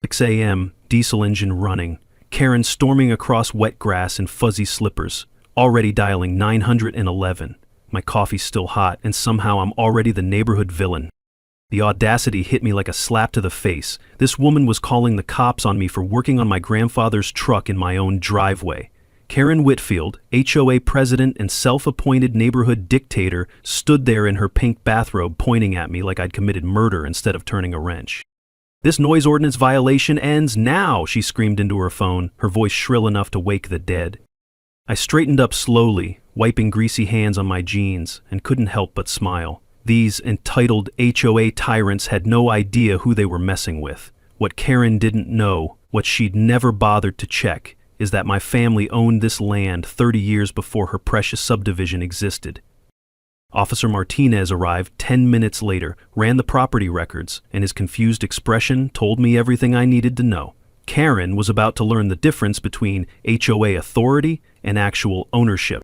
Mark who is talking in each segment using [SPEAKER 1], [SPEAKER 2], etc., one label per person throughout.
[SPEAKER 1] 6 a.m., diesel engine running. Karen storming across wet grass in fuzzy slippers, already dialing 911. My coffee's still hot, and somehow I'm already the neighborhood villain. The audacity hit me like a slap to the face. This woman was calling the cops on me for working on my grandfather's truck in my own driveway. Karen Whitfield, HOA president and self-appointed neighborhood dictator, stood there in her pink bathrobe pointing at me like I'd committed murder instead of turning a wrench. "This noise ordinance violation ends now," she screamed into her phone, her voice shrill enough to wake the dead. I straightened up slowly, wiping greasy hands on my jeans, and couldn't help but smile. These entitled HOA tyrants had no idea who they were messing with. What Karen didn't know, what she'd never bothered to check, is that my family owned this land 30 years before her precious subdivision existed. Officer Martinez arrived 10 minutes later, ran the property records, and his confused expression told me everything I needed to know. Karen was about to learn the difference between HOA authority and actual ownership.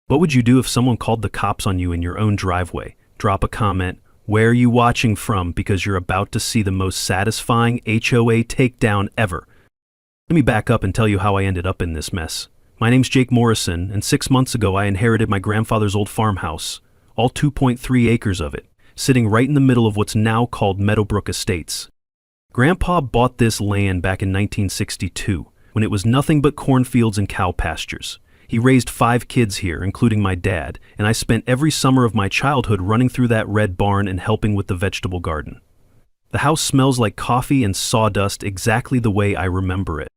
[SPEAKER 1] What would you do if someone called the cops on you in your own driveway? Drop a comment. Where are you watching from? Because you're about to see the most satisfying HOA takedown ever. Let me back up and tell you how I ended up in this mess. My name's Jake Morrison, and 6 months ago I inherited my grandfather's old farmhouse, all 2.3 acres of it, sitting right in the middle of what's now called Meadowbrook Estates. Grandpa bought this land back in 1962, when it was nothing but cornfields and cow pastures. He raised 5 kids here, including my dad, and I spent every summer of my childhood running through that red barn and helping with the vegetable garden. The house smells like coffee and sawdust exactly the way I remember it.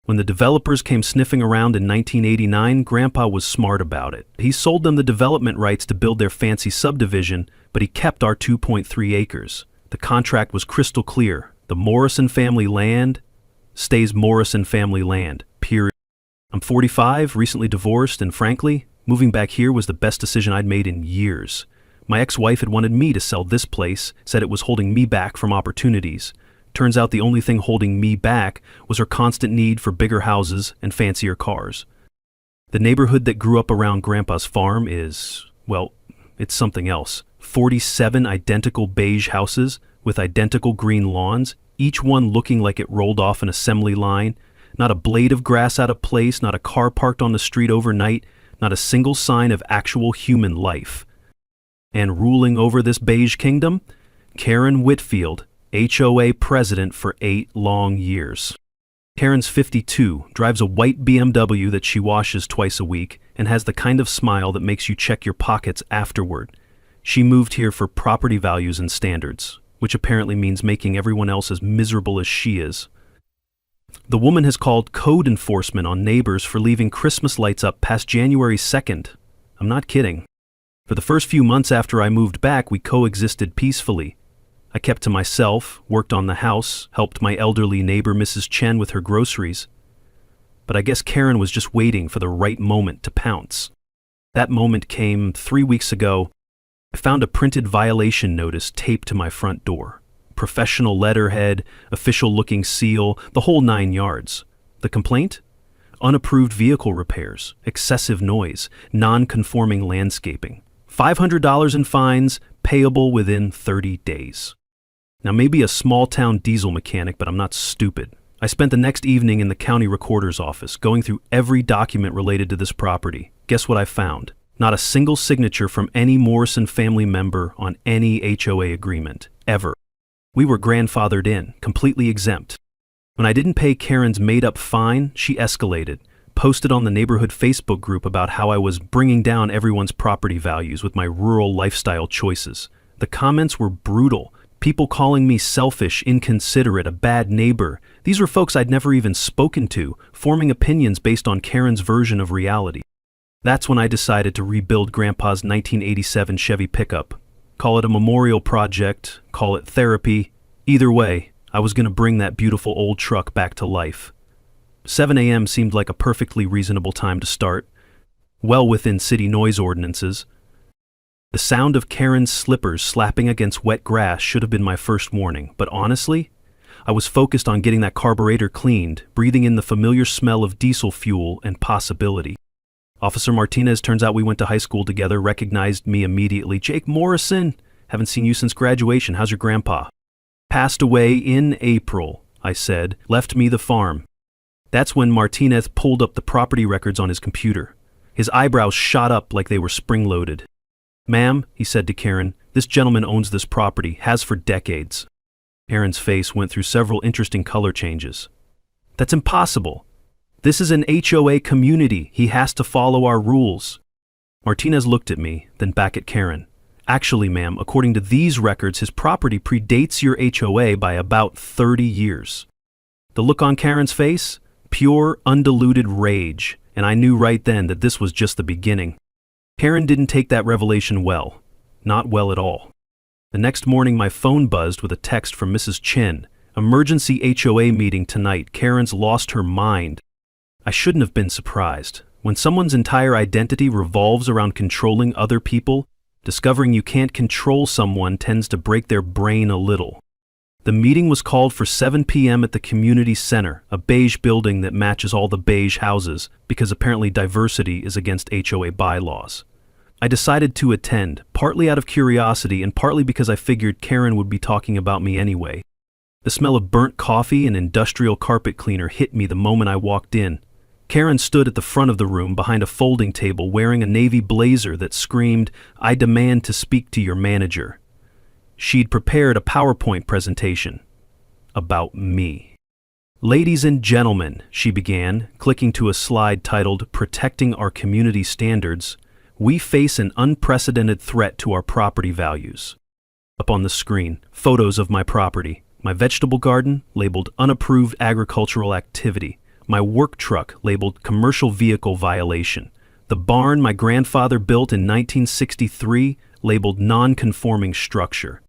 [SPEAKER 1] When the developers came sniffing around in 1989, Grandpa was smart about it. He sold them the development rights to build their fancy subdivision, but he kept our 2.3 acres. The contract was crystal clear. The Morrison family land stays Morrison family land, period. I'm 45, recently divorced, and frankly, moving back here was the best decision I'd made in years. My ex-wife had wanted me to sell this place, said it was holding me back from opportunities. Turns out the only thing holding me back was her constant need for bigger houses and fancier cars. The neighborhood that grew up around Grandpa's farm is, well, it's something else. 47 identical beige houses with identical green lawns, each one looking like it rolled off an assembly line. Not a blade of grass out of place, not a car parked on the street overnight, not a single sign of actual human life. And ruling over this beige kingdom, Karen Whitfield, HOA president for 8 long years. Karen's 52, drives a white BMW that she washes twice a week, and has the kind of smile that makes you check your pockets afterward. She moved here for property values and standards, which apparently means making everyone else as miserable as she is. The woman has called code enforcement on neighbors for leaving Christmas lights up past January 2nd. I'm not kidding. For the first few months after I moved back, we coexisted peacefully. I kept to myself, worked on the house, helped my elderly neighbor Mrs. Chen with her groceries. But I guess Karen was just waiting for the right moment to pounce. That moment came 3 weeks ago. I found a printed violation notice taped to my front door. Professional letterhead, official-looking seal, the whole 9 yards. The complaint? Unapproved vehicle repairs, excessive noise, non-conforming landscaping. $500 in fines, payable within 30 days. Now, maybe a small-town diesel mechanic, but I'm not stupid. I spent the next evening in the county recorder's office, going through every document related to this property. Guess what I found? Not a single signature from any Morrison family member on any HOA agreement, ever. We were grandfathered in, completely exempt. When I didn't pay Karen's made-up fine, she escalated, posted on the neighborhood Facebook group about how I was bringing down everyone's property values with my rural lifestyle choices. The comments were brutal. People calling me selfish, inconsiderate, a bad neighbor. These were folks I'd never even spoken to, forming opinions based on Karen's version of reality. That's when I decided to rebuild Grandpa's 1987 Chevy pickup. Call it a memorial project, call it therapy. Either way, I was going to bring that beautiful old truck back to life. 7 a.m. seemed like a perfectly reasonable time to start, well within city noise ordinances. The sound of Karen's slippers slapping against wet grass should have been my first warning, but honestly, I was focused on getting that carburetor cleaned, breathing in the familiar smell of diesel fuel and possibility. Officer Martinez, turns out we went to high school together, recognized me immediately. "Jake Morrison, haven't seen you since graduation. How's your grandpa?" "Passed away in April," I said, left me the farm. That's when Martinez pulled up the property records on his computer. His eyebrows shot up like they were spring-loaded. "Ma'am," he said to Karen, "this gentleman owns this property, has for decades." Karen's face went through several interesting color changes. "That's impossible. This is an HOA community. He has to follow our rules." Martinez looked at me, then back at Karen. "Actually, ma'am, according to these records, his property predates your HOA by about 30 years. The look on Karen's face? Pure, undiluted rage, and I knew right then that this was just the beginning. Karen didn't take that revelation well. Not well at all. The next morning my phone buzzed with a text from Mrs. Chen. "Emergency HOA meeting tonight. Karen's lost her mind." I shouldn't have been surprised. When someone's entire identity revolves around controlling other people, discovering you can't control someone tends to break their brain a little. The meeting was called for 7 p.m. at the community center, a beige building that matches all the beige houses, because apparently diversity is against HOA bylaws. I decided to attend, partly out of curiosity and partly because I figured Karen would be talking about me anyway. The smell of burnt coffee and industrial carpet cleaner hit me the moment I walked in. Karen stood at the front of the room behind a folding table wearing a navy blazer that screamed, "I demand to speak to your manager." She'd prepared a PowerPoint presentation about me. "Ladies and gentlemen," she began, clicking to a slide titled "Protecting Our Community Standards," "we face an unprecedented threat to our property values." Up on the screen, photos of my property, my vegetable garden labeled "Unapproved Agricultural Activity," my work truck labeled "Commercial Vehicle Violation," the barn my grandfather built in 1963 labeled "Non-Conforming Structure."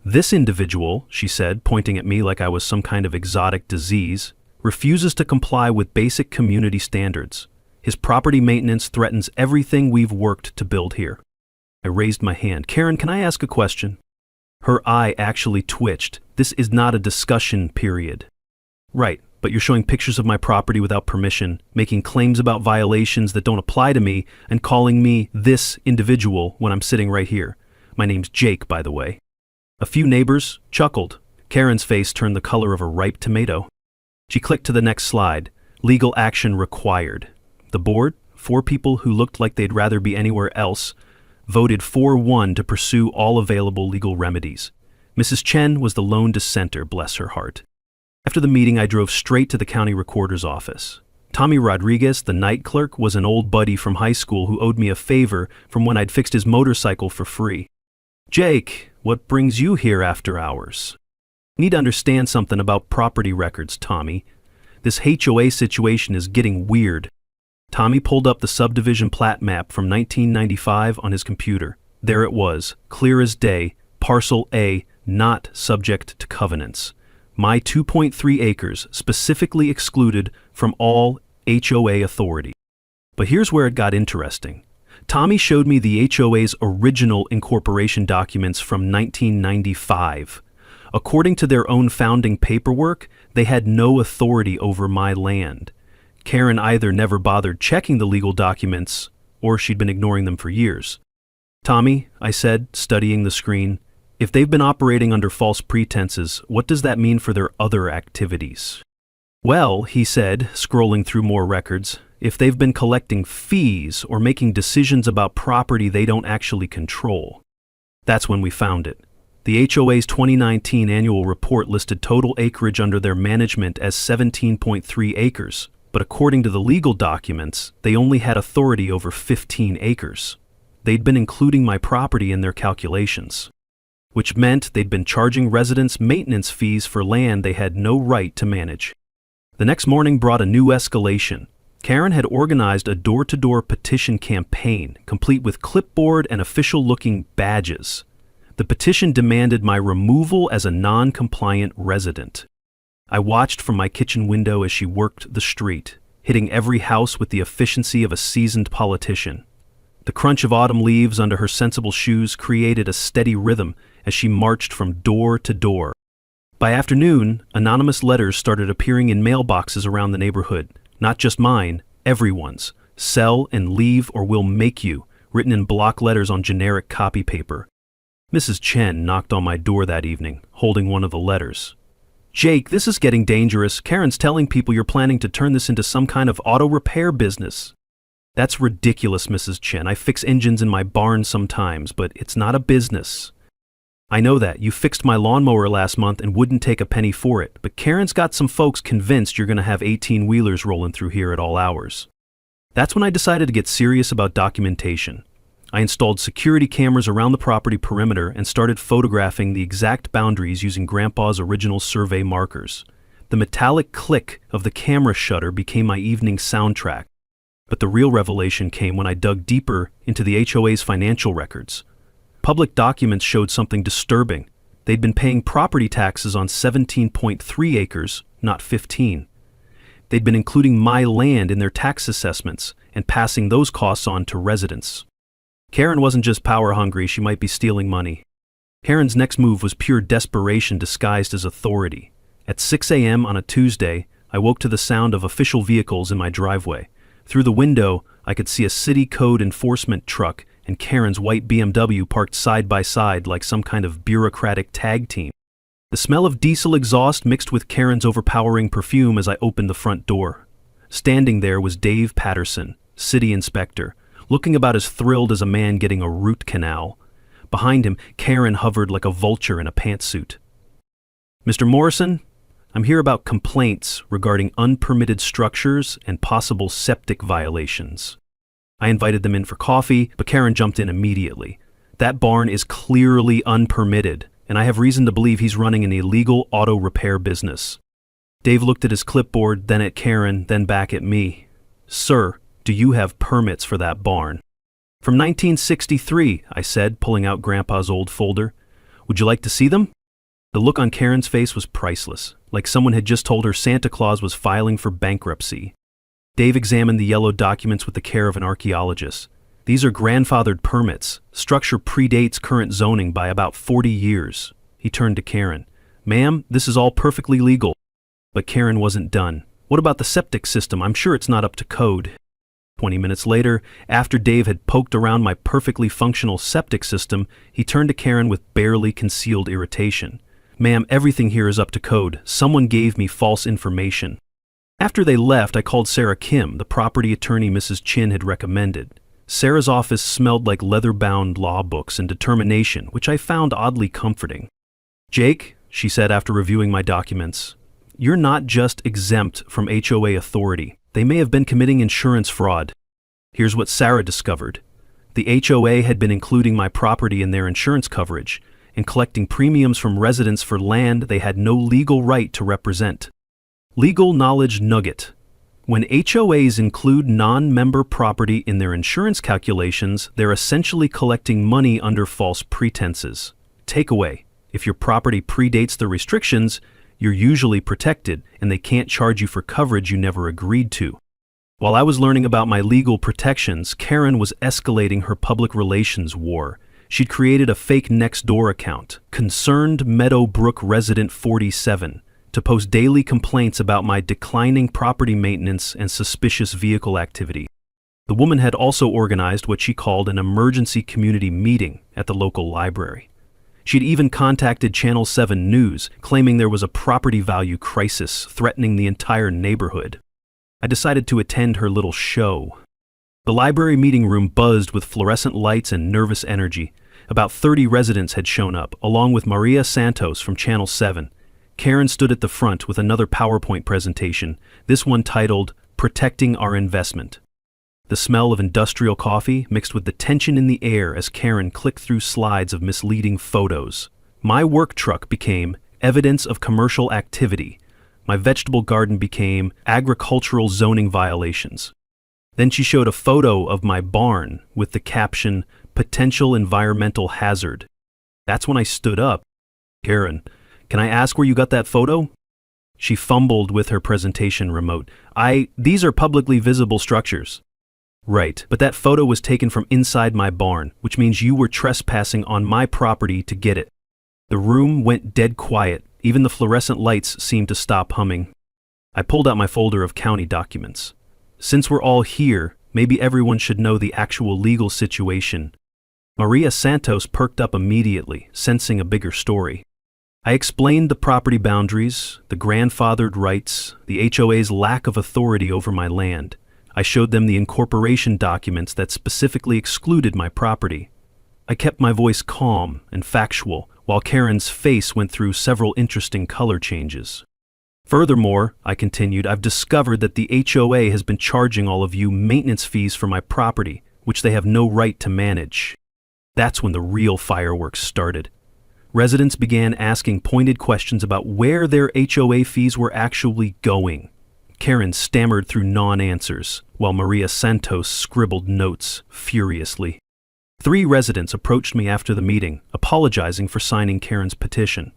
[SPEAKER 1] "This individual," she said, pointing at me like I was some kind of exotic disease, "refuses to comply with basic community standards. His property maintenance threatens everything we've worked to build here." I raised my hand. "Karen, can I ask a question?" Her eye actually twitched. "This is not a discussion period." "Right, but you're showing pictures of my property without permission, making claims about violations that don't apply to me, and calling me this individual when I'm sitting right here. My name's Jake, by the way." A few neighbors chuckled. Karen's face turned the color of a ripe tomato. She clicked to the next slide. "Legal action required." The board, 4 people who looked like they'd rather be anywhere else, voted 4-1 to pursue all available legal remedies. Mrs. Chen was the lone dissenter, bless her heart. After the meeting, I drove straight to the county recorder's office. Tommy Rodriguez, the night clerk, was an old buddy from high school who owed me a favor from when I'd fixed his motorcycle for free. "Jake, what brings you here after hours?" "Need to understand something about property records, Tommy. This HOA situation is getting weird." Tommy pulled up the subdivision plat map from 1995 on his computer. There it was, clear as day, Parcel A, not subject to covenants. My 2.3 acres specifically excluded from all HOA authority. But here's where it got interesting. Tommy showed me the HOA's original incorporation documents from 1995. According to their own founding paperwork, they had no authority over my land. Karen either never bothered checking the legal documents, or she'd been ignoring them for years. "Tommy," I said, studying the screen, "if they've been operating under false pretenses, what does that mean for their other activities?" "Well," he said, scrolling through more records, "if they've been collecting fees or making decisions about property they don't actually control." That's when we found it. The HOA's 2019 annual report listed total acreage under their management as 17.3 acres, but according to the legal documents, they only had authority over 15 acres. They'd been including my property in their calculations, which meant they'd been charging residents maintenance fees for land they had no right to manage. The next morning brought a new escalation. Karen had organized a door-to-door petition campaign, complete with clipboard and official-looking badges. The petition demanded my removal as a non-compliant resident. I watched from my kitchen window as she worked the street, hitting every house with the efficiency of a seasoned politician. The crunch of autumn leaves under her sensible shoes created a steady rhythm as she marched from door to door. By afternoon, anonymous letters started appearing in mailboxes around the neighborhood. Not just mine, everyone's. "Sell and leave or we'll make you," written in block letters on generic copy paper. Mrs. Chen knocked on my door that evening, holding one of the letters. Jake, this is getting dangerous. Karen's telling people you're planning to turn this into some kind of auto repair business. That's ridiculous, Mrs. Chen. I fix engines in my barn sometimes, but it's not a business. I know that. You fixed my lawnmower last month and wouldn't take a penny for it, but Karen's got some folks convinced you're going to have 18-wheelers rolling through here at all hours. That's when I decided to get serious about documentation. I installed security cameras around the property perimeter and started photographing the exact boundaries using Grandpa's original survey markers. The metallic click of the camera shutter became my evening soundtrack. But the real revelation came when I dug deeper into the HOA's financial records. Public documents showed something disturbing. They'd been paying property taxes on 17.3 acres, not 15. They'd been including my land in their tax assessments and passing those costs on to residents. Karen wasn't just power hungry, she might be stealing money. Karen's next move was pure desperation disguised as authority. At 6 a.m. on a Tuesday, I woke to the sound of official vehicles in my driveway. Through the window, I could see a city code enforcement truck and Karen's white BMW parked side by side like some kind of bureaucratic tag team. The smell of diesel exhaust mixed with Karen's overpowering perfume as I opened the front door. Standing there was Dave Patterson, city inspector, looking about as thrilled as a man getting a root canal. Behind him, Karen hovered like a vulture in a pantsuit. Mr. Morrison, I'm here about complaints regarding unpermitted structures and possible septic violations. I invited them in for coffee, but Karen jumped in immediately. That barn is clearly unpermitted, and I have reason to believe he's running an illegal auto repair business. Dave looked at his clipboard, then at Karen, then back at me. Sir, do you have permits for that barn? From 1963, I said, pulling out Grandpa's old folder. Would you like to see them? The look on Karen's face was priceless, like someone had just told her Santa Claus was filing for bankruptcy. Dave examined the yellow documents with the care of an archaeologist. These are grandfathered permits. Structure predates current zoning by about 40 years. He turned to Karen. Ma'am, this is all perfectly legal. But Karen wasn't done. What about the septic system? I'm sure it's not up to code. 20 minutes later, after Dave had poked around my perfectly functional septic system, he turned to Karen with barely concealed irritation. Ma'am, everything here is up to code. Someone gave me false information. After they left, I called Sarah Kim, the property attorney Mrs. Chin had recommended. Sarah's office smelled like leather-bound law books and determination, which I found oddly comforting. Jake, she said after reviewing my documents, you're not just exempt from HOA authority. They may have been committing insurance fraud. Here's what Sarah discovered. The HOA had been including my property in their insurance coverage and collecting premiums from residents for land they had no legal right to represent. Legal knowledge nugget. When HOAs include non-member property in their insurance calculations, they're essentially collecting money under false pretenses. Takeaway: if your property predates the restrictions, you're usually protected, and they can't charge you for coverage you never agreed to. While I was learning about my legal protections, Karen was escalating her public relations war. She'd created a fake Nextdoor account, Concerned Meadowbrook Resident 47, to post daily complaints about my declining property maintenance and suspicious vehicle activity. The woman had also organized what she called an emergency community meeting at the local library. She'd even contacted Channel 7 News, claiming there was a property value crisis threatening the entire neighborhood. I decided to attend her little show. The library meeting room buzzed with fluorescent lights and nervous energy. About 30 residents had shown up, along with Maria Santos from Channel 7. Karen stood at the front with another PowerPoint presentation, this one titled, Protecting Our Investment. The smell of industrial coffee mixed with the tension in the air as Karen clicked through slides of misleading photos. My work truck became evidence of commercial activity. My vegetable garden became agricultural zoning violations. Then she showed a photo of my barn with the caption, Potential Environmental Hazard. That's when I stood up. Karen, can I ask where you got that photo? She fumbled with her presentation remote. These are publicly visible structures. Right, but that photo was taken from inside my barn, which means you were trespassing on my property to get it. The room went dead quiet. Even the fluorescent lights seemed to stop humming. I pulled out my folder of county documents. Since we're all here, maybe everyone should know the actual legal situation. Maria Santos perked up immediately, sensing a bigger story. I explained the property boundaries, the grandfathered rights, the HOA's lack of authority over my land. I showed them the incorporation documents that specifically excluded my property. I kept my voice calm and factual, while Karen's face went through several interesting color changes. Furthermore, I continued, I've discovered that the HOA has been charging all of you maintenance fees for my property, which they have no right to manage. That's when the real fireworks started. Residents began asking pointed questions about where their HOA fees were actually going. Karen stammered through non-answers, while Maria Santos scribbled notes furiously. 3 residents approached me after the meeting, apologizing for signing Karen's petition.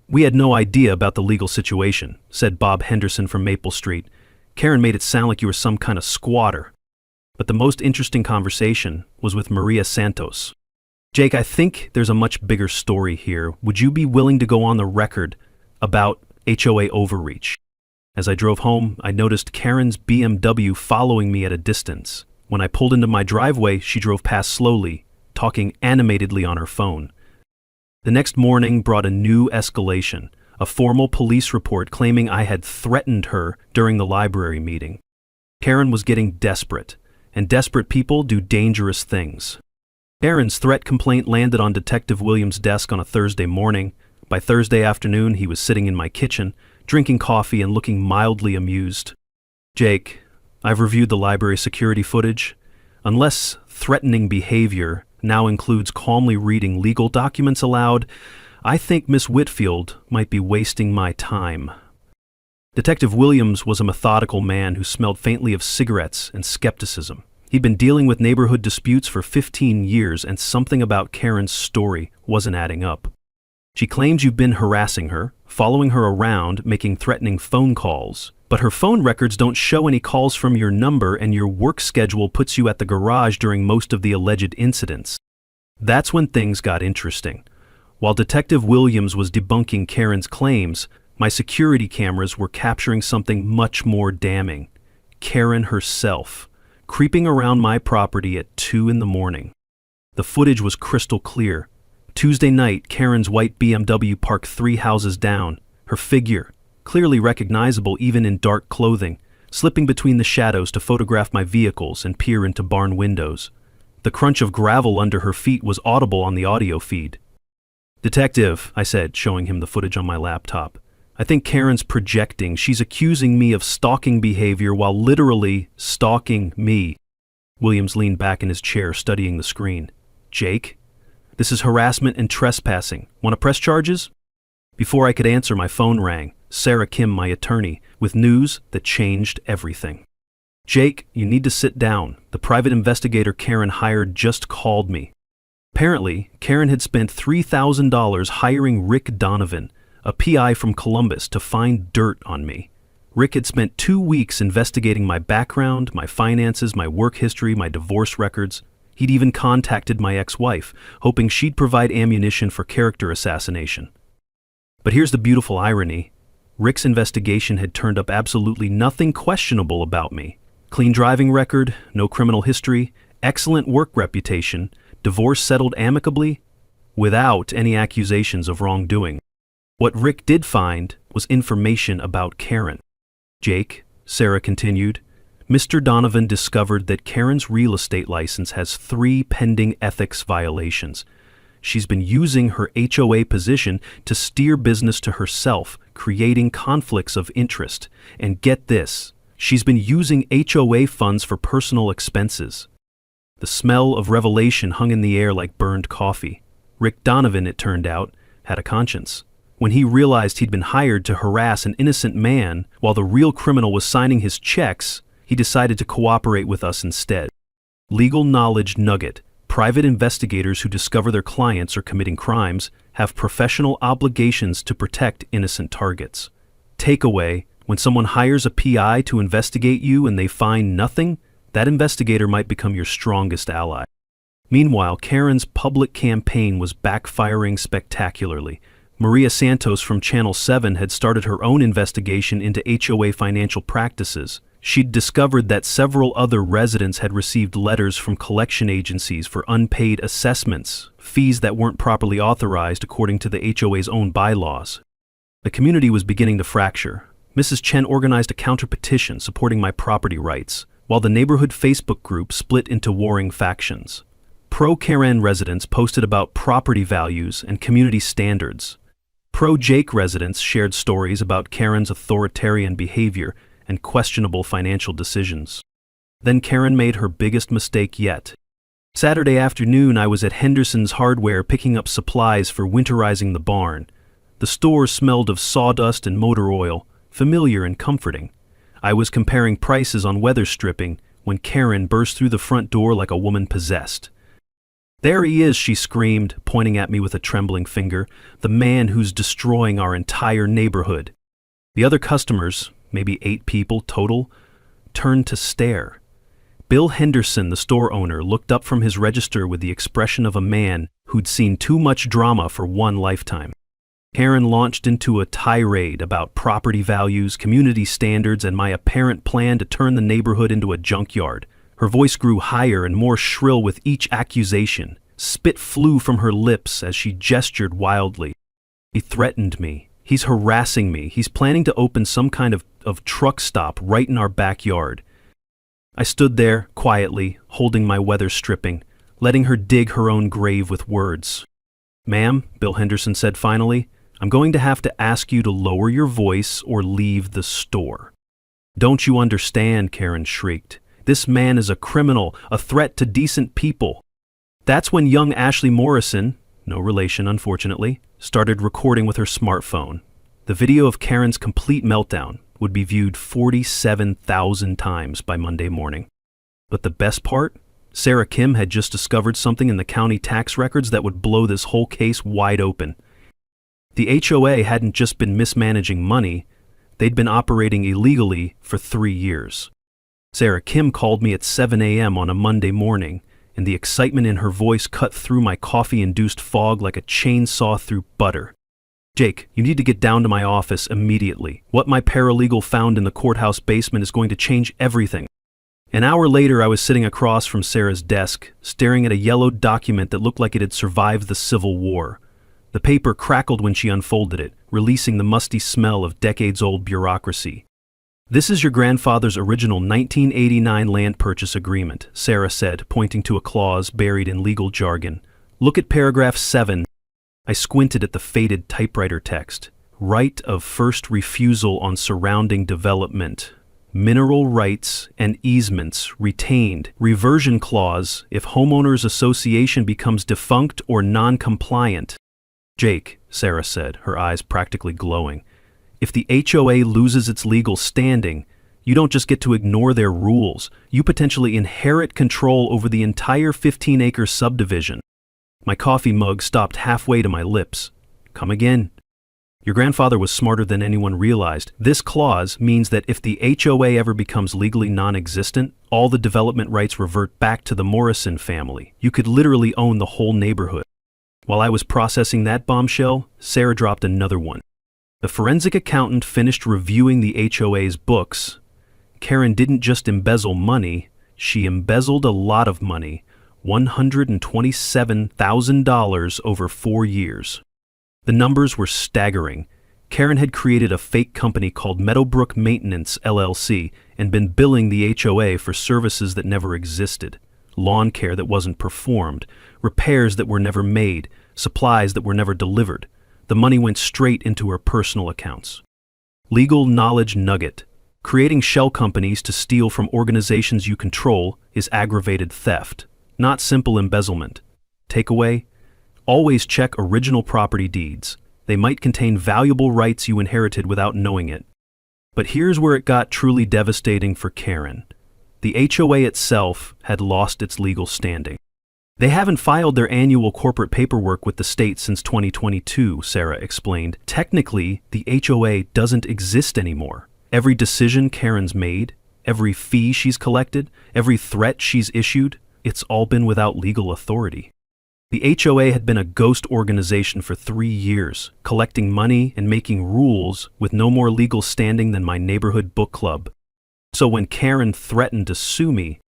[SPEAKER 1] "We had no idea about the legal situation," said Bob Henderson from Maple Street. "Karen made it sound like you were some kind of squatter." But the most interesting conversation was with Maria Santos. "Jake, I think there's a much bigger story here. Would you be willing to go on the record about HOA overreach?" As I drove home, I noticed Karen's BMW following me at a distance. When I pulled into my driveway, she drove past slowly, talking animatedly on her phone. The next morning brought a new escalation, a formal police report claiming I had threatened her during the library meeting. Karen was getting desperate, and desperate people do dangerous things. Karen's threat complaint landed on Detective Williams' desk on a Thursday morning. By Thursday afternoon, he was sitting in my kitchen, drinking coffee and looking mildly amused. "Jake, I've reviewed the library security footage. Unless threatening behavior now includes calmly reading legal documents aloud, I think Miss Whitfield might be wasting my time." Detective Williams was a methodical man who smelled faintly of cigarettes and skepticism. He'd been dealing with neighborhood disputes for 15 years, and something about Karen's story wasn't adding up. "She claims you've been harassing her, following her around, making threatening phone calls. But her phone records don't show any calls from your number, and your work schedule puts you at the garage during most of the alleged incidents." That's when things got interesting. While Detective Williams was debunking Karen's claims, my security cameras were capturing something much more damning. Karen herself, creeping around my property at 2 in the morning. The footage was crystal clear. Tuesday night, Karen's white BMW parked 3 houses down, her figure, clearly recognizable even in dark clothing, slipping between the shadows to photograph my vehicles and peer into barn windows. The crunch of gravel under her feet was audible on the audio feed. "Detective," I said, showing him the footage on my laptop, "I think Karen's projecting. She's accusing me of stalking behavior while literally stalking me." Williams leaned back in his chair, studying the screen. "Jake, this is harassment and trespassing. Want to press charges?" Before I could answer, my phone rang. Sarah Kim, my attorney, with news that changed everything. "Jake, you need to sit down. The private investigator Karen hired just called me." Apparently, Karen had spent $3,000 hiring Rick Donovan, a PI from Columbus, to find dirt on me. Rick had spent 2 weeks investigating my background, my finances, my work history, my divorce records. He'd even contacted my ex-wife, hoping she'd provide ammunition for character assassination. But here's the beautiful irony. Rick's investigation had turned up absolutely nothing questionable about me. Clean driving record, no criminal history, excellent work reputation, divorce settled amicably, without any accusations of wrongdoing. What Rick did find was information about Karen. "Jake," Sarah continued, "Mr. Donovan discovered that Karen's real estate license has 3 pending ethics violations. She's been using her HOA position to steer business to herself, creating conflicts of interest. And get this, she's been using HOA funds for personal expenses." The smell of revelation hung in the air like burned coffee. Rick Donovan, it turned out, had a conscience. When he realized he'd been hired to harass an innocent man while the real criminal was signing his checks, he decided to cooperate with us instead. Legal knowledge nugget. Private investigators who discover their clients are committing crimes have professional obligations to protect innocent targets. Takeaway, when someone hires a PI to investigate you and they find nothing, that investigator might become your strongest ally. Meanwhile, Karen's public campaign was backfiring spectacularly. Maria Santos from Channel 7 had started her own investigation into HOA financial practices. She'd discovered that several other residents had received letters from collection agencies for unpaid assessments, fees that weren't properly authorized according to the HOA's own bylaws. The community was beginning to fracture. Mrs. Chen organized a counter-petition supporting my property rights, while the neighborhood Facebook group split into warring factions. Pro-Karen residents posted about property values and community standards. Pro-Jake residents shared stories about Karen's authoritarian behavior and questionable financial decisions. Then Karen made her biggest mistake yet. Saturday afternoon, I was at Henderson's Hardware picking up supplies for winterizing the barn. The store smelled of sawdust and motor oil, familiar and comforting. I was comparing prices on weather stripping when Karen burst through the front door like a woman possessed. "There he is," she screamed, pointing at me with a trembling finger, "the man who's destroying our entire neighborhood." The other customers, maybe 8 people total, turned to stare. Bill Henderson, the store owner, looked up from his register with the expression of a man who'd seen too much drama for one lifetime. Karen launched into a tirade about property values, community standards, and my apparent plan to turn the neighborhood into a junkyard. Her voice grew higher and more shrill with each accusation. Spit flew from her lips as she gestured wildly. "He threatened me. He's harassing me. He's planning to open some kind of truck stop right in our backyard." I stood there, quietly, holding my weather stripping, letting her dig her own grave with words. "Ma'am," Bill Henderson said finally, "I'm going to have to ask you to lower your voice or leave the store." "Don't you understand?" Karen shrieked. "This man is a criminal, a threat to decent people." That's when young Ashley Morrison, no relation unfortunately, started recording with her smartphone. The video of Karen's complete meltdown would be viewed 47,000 times by Monday morning. But the best part? Sarah Kim had just discovered something in the county tax records that would blow this whole case wide open. The HOA hadn't just been mismanaging money, they'd been operating illegally for 3 years. Sarah Kim called me at 7 a.m. on a Monday morning, and the excitement in her voice cut through my coffee-induced fog like a chainsaw through butter. "Jake, you need to get down to my office immediately. What my paralegal found in the courthouse basement is going to change everything." An hour later, I was sitting across from Sarah's desk, staring at a yellowed document that looked like it had survived the Civil War. The paper crackled when she unfolded it, releasing the musty smell of decades-old bureaucracy. "This is your grandfather's original 1989 land purchase agreement," Sarah said, pointing to a clause buried in legal jargon. "Look at paragraph 7. I squinted at the faded typewriter text. "Right of first refusal on surrounding development. Mineral rights and easements retained. Reversion clause if homeowners association becomes defunct or non-compliant." "Jake," Sarah said, her eyes practically glowing, "if the HOA loses its legal standing, you don't just get to ignore their rules, you potentially inherit control over the entire 15-acre subdivision." My coffee mug stopped halfway to my lips. "Come again." "Your grandfather was smarter than anyone realized. This clause means that if the HOA ever becomes legally non-existent, all the development rights revert back to the Morrison family. You could literally own the whole neighborhood." While I was processing that bombshell, Sarah dropped another one. The forensic accountant finished reviewing the HOA's books. Karen didn't just embezzle money, she embezzled a lot of money, $127,000 over 4 years. The numbers were staggering. Karen had created a fake company called Meadowbrook Maintenance, LLC, and been billing the HOA for services that never existed. Lawn care that wasn't performed, repairs that were never made, supplies that were never delivered. The money went straight into her personal accounts. Legal knowledge nugget. Creating shell companies to steal from organizations you control is aggravated theft, not simple embezzlement. Takeaway: always check original property deeds. They might contain valuable rights you inherited without knowing it. But here's where it got truly devastating for Karen. The HOA itself had lost its legal standing. "They haven't filed their annual corporate paperwork with the state since 2022, Sarah explained. "Technically, the HOA doesn't exist anymore. Every decision Karen's made, every fee she's collected, every threat she's issued, it's all been without legal authority." The HOA had been a ghost organization for 3 years, collecting money and making rules with no more legal standing than my neighborhood book club. So when Karen threatened to sue me,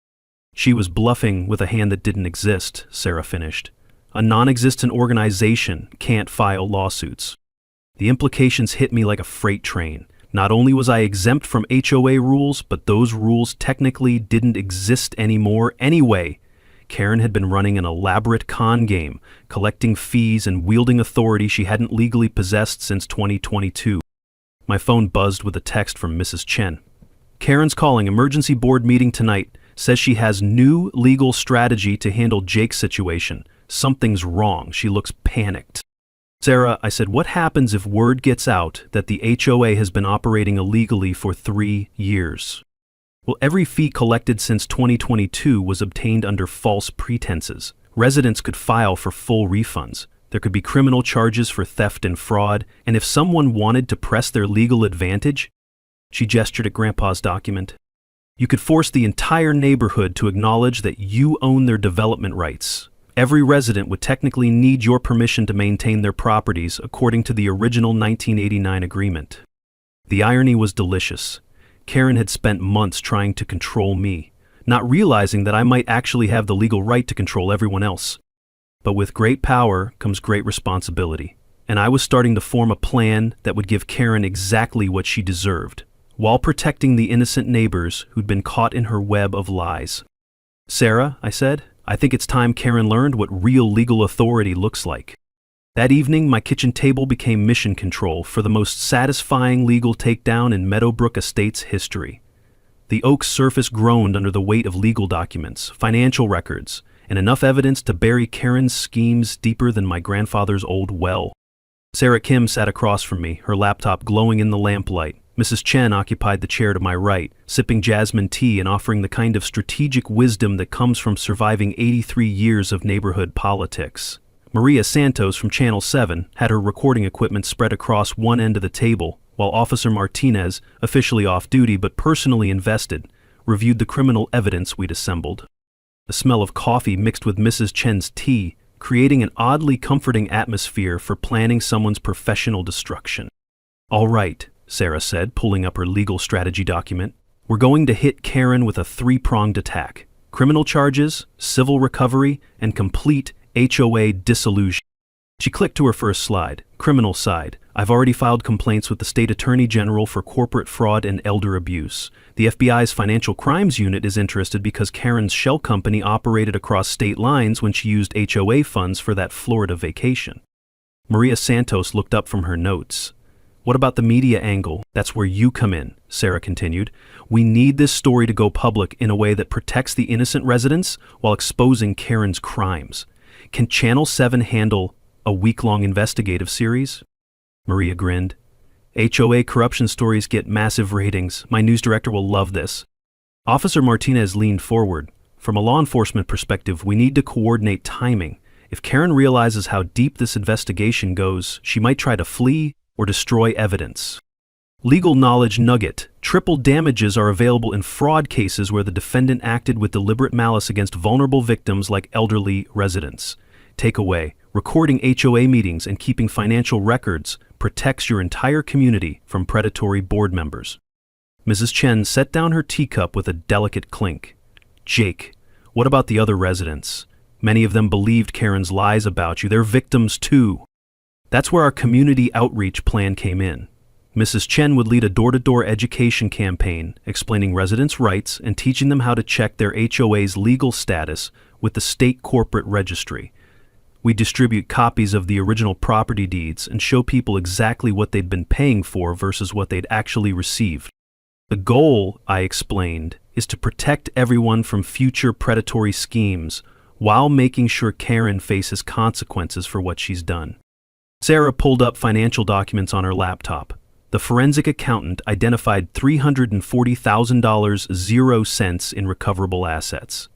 [SPEAKER 1] she was bluffing with a hand that didn't exist, Sarah finished. A non-existent organization can't file lawsuits. The implications hit me like a freight train. Not only was I exempt from HOA rules, but those rules technically didn't exist anymore anyway. Karen had been running an elaborate con game, collecting fees and wielding authority she hadn't legally possessed since 2022. My phone buzzed with a text from Mrs. Chen. Karen's calling, emergency board meeting tonight. Says she has new legal strategy to handle Jake's situation. Something's wrong. She looks panicked. Sarah, I said, what happens if word gets out that the HOA has been operating illegally for 3 years? Well, every fee collected since 2022 was obtained under false pretenses. Residents could file for full refunds. There could be criminal charges for theft and fraud, and if someone wanted to press their legal advantage, she gestured at Grandpa's document, you could force the entire neighborhood to acknowledge that you own their development rights. Every resident would technically need your permission to maintain their properties according to the original 1989 agreement. The irony was delicious. Karen had spent months trying to control me, not realizing that I might actually have the legal right to control everyone else. But with great power comes great responsibility, and I was starting to form a plan that would give Karen exactly what she deserved, while protecting the innocent neighbors who'd been caught in her web of lies. Sarah, I said, I think it's time Karen learned what real legal authority looks like. That evening, my kitchen table became mission control for the most satisfying legal takedown in Meadowbrook Estates history. The oak's surface groaned under the weight of legal documents, financial records, and enough evidence to bury Karen's schemes deeper than my grandfather's old well. Sarah Kim sat across from me, her laptop glowing in the lamplight. Mrs. Chen occupied the chair to my right, sipping jasmine tea and offering the kind of strategic wisdom that comes from surviving 83 years of neighborhood politics. Maria Santos from Channel 7 had her recording equipment spread across one end of the table, while Officer Martinez, officially off duty but personally invested, reviewed the criminal evidence we'd assembled. The smell of coffee mixed with Mrs. Chen's tea, creating an oddly comforting atmosphere for planning someone's professional destruction. All right, Sarah said, pulling up her legal strategy document. We're going to hit Karen with a 3-pronged attack. Criminal charges, civil recovery, and complete HOA dissolution. She clicked to her first slide. Criminal side. I've already filed complaints with the State Attorney General for corporate fraud and elder abuse. The FBI's Financial Crimes Unit is interested because Karen's shell company operated across state lines when she used HOA funds for that Florida vacation. Maria Santos looked up from her notes. What about the media angle? That's where you come in, Sarah continued. We need this story to go public in a way that protects the innocent residents while exposing Karen's crimes. Can Channel 7 handle a week-long investigative series? Maria grinned. HOA corruption stories get massive ratings. My news director will love this. Officer Martinez leaned forward. From a law enforcement perspective, we need to coordinate timing. If Karen realizes how deep this investigation goes, she might try to flee or destroy evidence. Legal knowledge nugget. Triple damages are available in fraud cases where the defendant acted with deliberate malice against vulnerable victims like elderly residents. Takeaway. Recording HOA meetings and keeping financial records protects your entire community from predatory board members. Mrs. Chen set down her teacup with a delicate clink. Jake, what about the other residents? Many of them believed Karen's lies about you. They're victims too. That's where our community outreach plan came in. Mrs. Chen would lead a door-to-door education campaign, explaining residents' rights and teaching them how to check their HOA's legal status with the state corporate registry. We distribute copies of the original property deeds and show people exactly what they'd been paying for versus what they'd actually received. The goal, I explained, is to protect everyone from future predatory schemes while making sure Karen faces consequences for what she's done. Sarah pulled up financial documents on her laptop. The forensic accountant identified $340,000 0 cents in recoverable assets.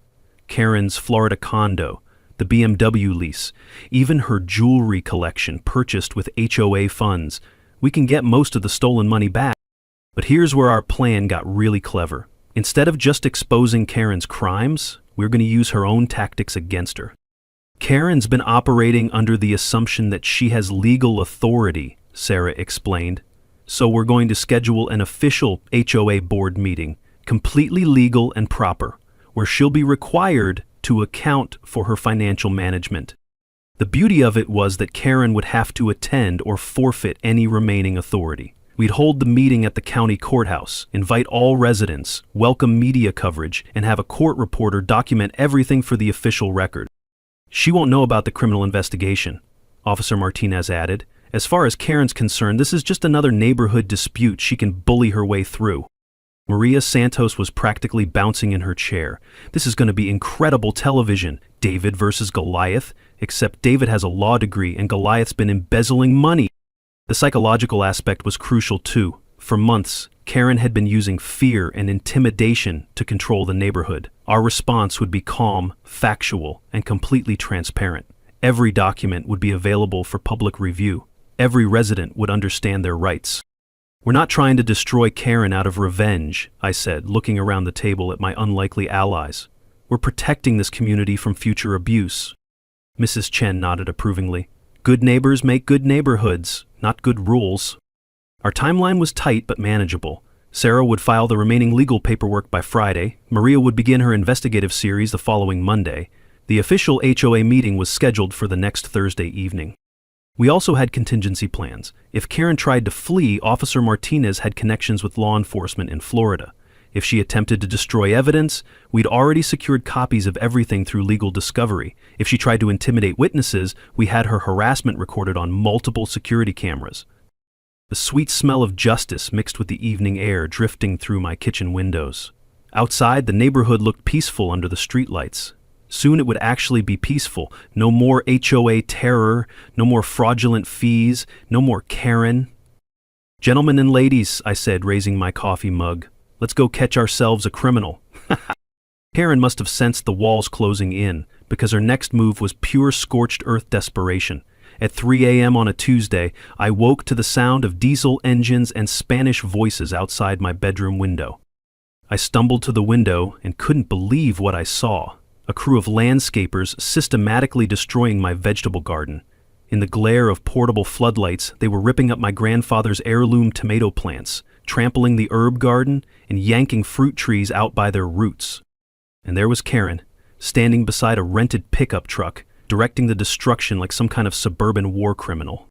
[SPEAKER 1] Karen's Florida condo, the BMW lease, even her jewelry collection purchased with HOA funds. We can get most of the stolen money back. But here's where our plan got really clever. Instead of just exposing Karen's crimes, we're going to use her own tactics against her. Karen's been operating under the assumption that she has legal authority, Sarah explained. So we're going to schedule an official HOA board meeting, completely legal and proper, where she'll be required to account for her financial management. The beauty of it was that Karen would have to attend or forfeit any remaining authority. We'd hold the meeting at the county courthouse, invite all residents, welcome media coverage, and have a court reporter document everything for the official record. She won't know about the criminal investigation, Officer Martinez added. As far as Karen's concerned, this is just another neighborhood dispute she can bully her way through. Maria Santos was practically bouncing in her chair. This is going to be incredible television. David versus Goliath, except David has a law degree and Goliath's been embezzling money. The psychological aspect was crucial too. For months, Karen had been using fear and intimidation to control the neighborhood. Our response would be calm, factual, and completely transparent. Every document would be available for public review. Every resident would understand their rights. We're not trying to destroy Karen out of revenge, I said, looking around the table at my unlikely allies. We're protecting this community from future abuse. Mrs. Chen nodded approvingly. Good neighbors make good neighborhoods, not good rules. Our timeline was tight but manageable. Sarah would file the remaining legal paperwork by Friday. Maria would begin her investigative series the following Monday. The official HOA meeting was scheduled for the next Thursday evening. We also had contingency plans. If Karen tried to flee, Officer Martinez had connections with law enforcement in Florida. If she attempted to destroy evidence, we'd already secured copies of everything through legal discovery. If she tried to intimidate witnesses, we had her harassment recorded on multiple security cameras. The sweet smell of justice mixed with the evening air drifting through my kitchen windows. Outside, the neighborhood looked peaceful under the streetlights. Soon it would actually be peaceful. No more HOA terror, no more fraudulent fees, no more Karen. Gentlemen and ladies, I said, raising my coffee mug. Let's go catch ourselves a criminal. Karen must have sensed the walls closing in, because her next move was pure scorched earth desperation. At 3 a.m. on a Tuesday, I woke to the sound of diesel engines and Spanish voices outside my bedroom window. I stumbled to the window and couldn't believe what I saw. A crew of landscapers systematically destroying my vegetable garden. In the glare of portable floodlights, they were ripping up my grandfather's heirloom tomato plants, trampling the herb garden, and yanking fruit trees out by their roots. And there was Karen, standing beside a rented pickup truck, directing the destruction like some kind of suburban war criminal.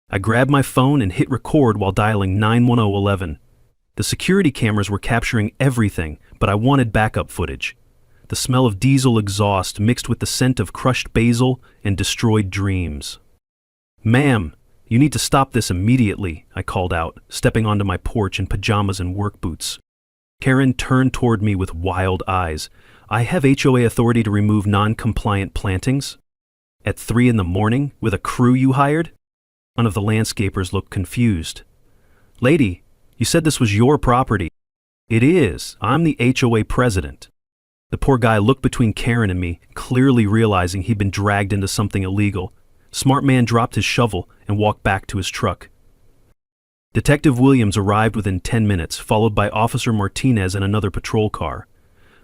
[SPEAKER 1] I grabbed my phone and hit record while dialing 91011. The security cameras were capturing everything, but I wanted backup footage. The smell of diesel exhaust mixed with the scent of crushed basil and destroyed dreams. Ma'am, you need to stop this immediately, I called out, stepping onto my porch in pajamas and work boots. Karen turned toward me with wild eyes. I have HOA authority to remove non-compliant plantings? At 3 a.m, with a crew you hired? One of the landscapers looked confused. Lady, you said this was your property. It is. I'm the HOA president. The poor guy looked between Karen and me, clearly realizing he'd been dragged into something illegal. Smart man dropped his shovel and walked back to his truck. Detective Williams arrived within 10 minutes, followed by Officer Martinez and another patrol car.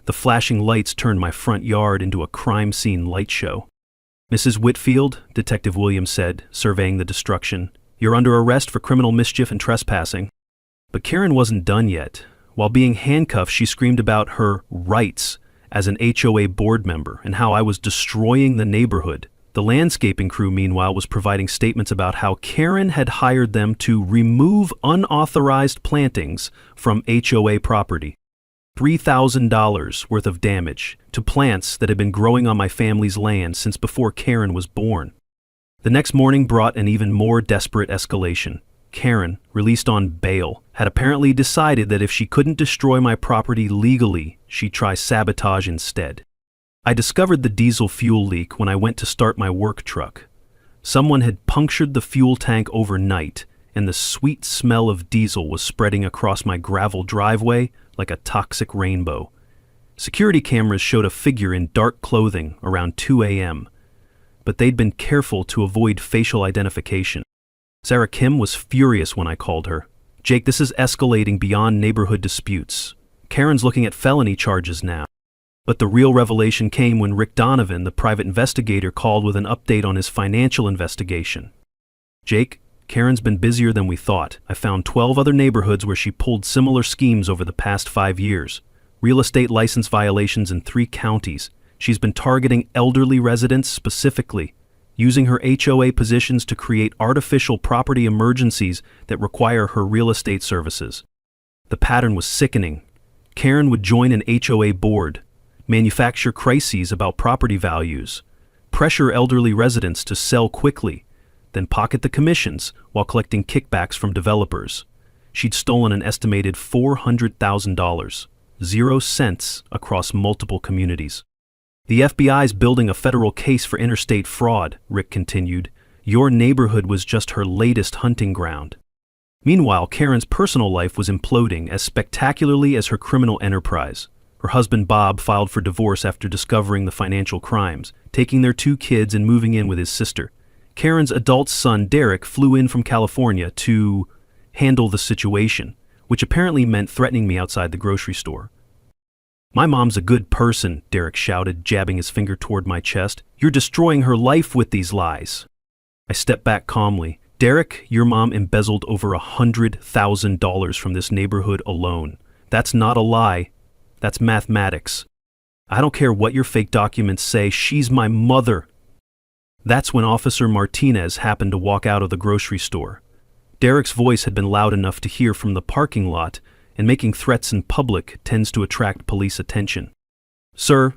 [SPEAKER 1] The flashing lights turned my front yard into a crime scene light show. Mrs. Whitfield, Detective Williams said, surveying the destruction, you're under arrest for criminal mischief and trespassing. But Karen wasn't done yet. While being handcuffed, she screamed about her rights as an HOA board member and how I was destroying the neighborhood. The landscaping crew, meanwhile, was providing statements about how Karen had hired them to remove unauthorized plantings from HOA property. $3,000 worth of damage to plants that had been growing on my family's land since before Karen was born. The next morning brought an even more desperate escalation. Karen, released on bail, had apparently decided that if she couldn't destroy my property legally, she'd try sabotage instead. I discovered the diesel fuel leak when I went to start my work truck. Someone had punctured the fuel tank overnight, and the sweet smell of diesel was spreading across my gravel driveway like a toxic rainbow. Security cameras showed a figure in dark clothing around 2 a.m., but they'd been careful to avoid facial identification. Sarah Kim was furious when I called her. Jake, this is escalating beyond neighborhood disputes. Karen's looking at felony charges now. But the real revelation came when Rick Donovan, the private investigator, called with an update on his financial investigation. Jake, Karen's been busier than we thought. I found 12 other neighborhoods where she pulled similar schemes over the past 5 years. real estate license violations in 3 counties. She's been targeting elderly residents specifically, using her HOA positions to create artificial property emergencies that require her real estate services. The pattern was sickening. Karen would join an HOA board, manufacture crises about property values, pressure elderly residents to sell quickly, then pocket the commissions while collecting kickbacks from developers. She'd stolen an estimated $400,000, 0 cents, across multiple communities. The FBI's building a federal case for interstate fraud, Rick continued. Your neighborhood was just her latest hunting ground. Meanwhile, Karen's personal life was imploding as spectacularly as her criminal enterprise. Her husband Bob filed for divorce after discovering the financial crimes, taking their 2 kids and moving in with his sister. Karen's adult son Derek flew in from California to handle the situation, which apparently meant threatening me outside the grocery store. My mom's a good person, Derek shouted, jabbing his finger toward my chest. You're destroying her life with these lies. I stepped back calmly. Derek, your mom embezzled over $100,000 from this neighborhood alone. That's not a lie. That's mathematics. I don't care what your fake documents say, she's my mother. That's when Officer Martinez happened to walk out of the grocery store. Derek's voice had been loud enough to hear from the parking lot, and making threats in public tends to attract police attention. Sir,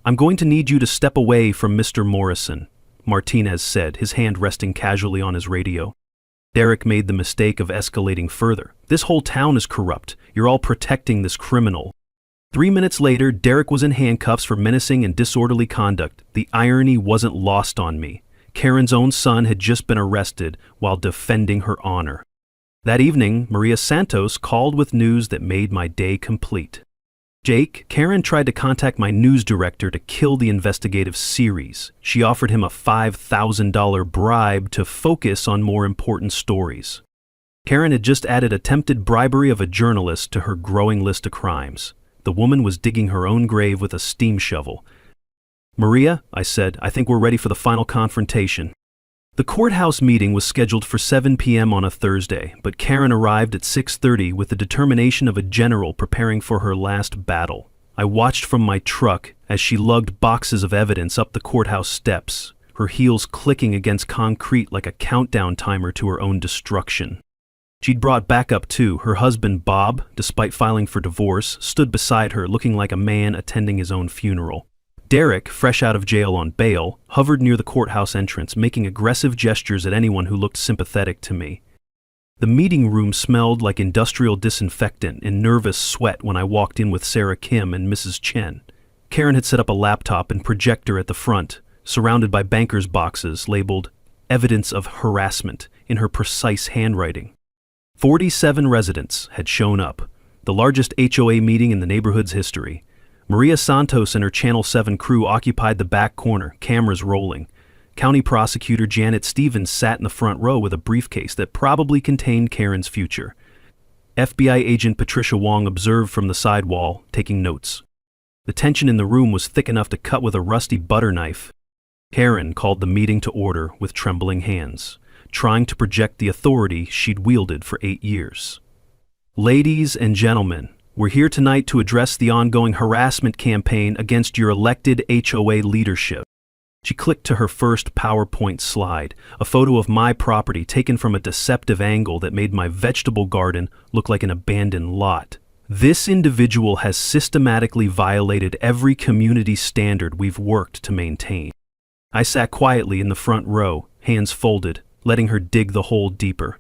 [SPEAKER 1] I'm going to need you to step away from Mr. Morrison, Martinez said, his hand resting casually on his radio. Derek made the mistake of escalating further. This whole town is corrupt. You're all protecting this criminal. 3 minutes later, Derek was in handcuffs for menacing and disorderly conduct. The irony wasn't lost on me. Karen's own son had just been arrested while defending her honor. That evening, Maria Santos called with news that made my day complete. Jake, Karen tried to contact my news director to kill the investigative series. She offered him a $5,000 bribe to focus on more important stories. Karen had just added attempted bribery of a journalist to her growing list of crimes. The woman was digging her own grave with a steam shovel. Maria, I said, I think we're ready for the final confrontation. The courthouse meeting was scheduled for 7 p.m. on a Thursday, but Karen arrived at 6:30 with the determination of a general preparing for her last battle. I watched from my truck as she lugged boxes of evidence up the courthouse steps, her heels clicking against concrete like a countdown timer to her own destruction. She'd brought backup too. Her husband Bob, despite filing for divorce, stood beside her looking like a man attending his own funeral. Derek, fresh out of jail on bail, hovered near the courthouse entrance, making aggressive gestures at anyone who looked sympathetic to me. The meeting room smelled like industrial disinfectant and nervous sweat when I walked in with Sarah Kim and Mrs. Chen. Karen had set up a laptop and projector at the front, surrounded by bankers' boxes labeled "Evidence of Harassment" in her precise handwriting. 47 residents had shown up, the largest HOA meeting in the neighborhood's history. Maria Santos and her Channel 7 crew occupied the back corner, cameras rolling. County Prosecutor Janet Stevens sat in the front row with a briefcase that probably contained Karen's future. FBI agent Patricia Wong observed from the side wall, taking notes. The tension in the room was thick enough to cut with a rusty butter knife. Karen called the meeting to order with trembling hands, trying to project the authority she'd wielded for 8 years. Ladies and gentlemen, we're here tonight to address the ongoing harassment campaign against your elected HOA leadership. She clicked to her first PowerPoint slide, a photo of my property taken from a deceptive angle that made my vegetable garden look like an abandoned lot. This individual has systematically violated every community standard we've worked to maintain. I sat quietly in the front row, hands folded, letting her dig the hole deeper.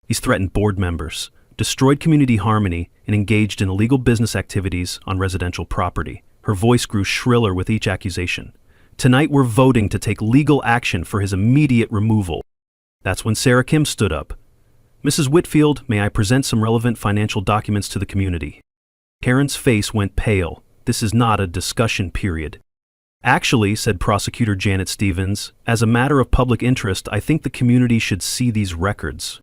[SPEAKER 1] He's threatened board members, destroyed community harmony, and engaged in illegal business activities on residential property. Her voice grew shriller with each accusation. Tonight we're voting to take legal action for his immediate removal. That's when Sarah Kim stood up. Mrs. Whitfield, may I present some relevant financial documents to the community? Karen's face went pale. This is not a discussion period. Actually, said Prosecutor Janet Stevens, as a matter of public interest, I think the community should see these records.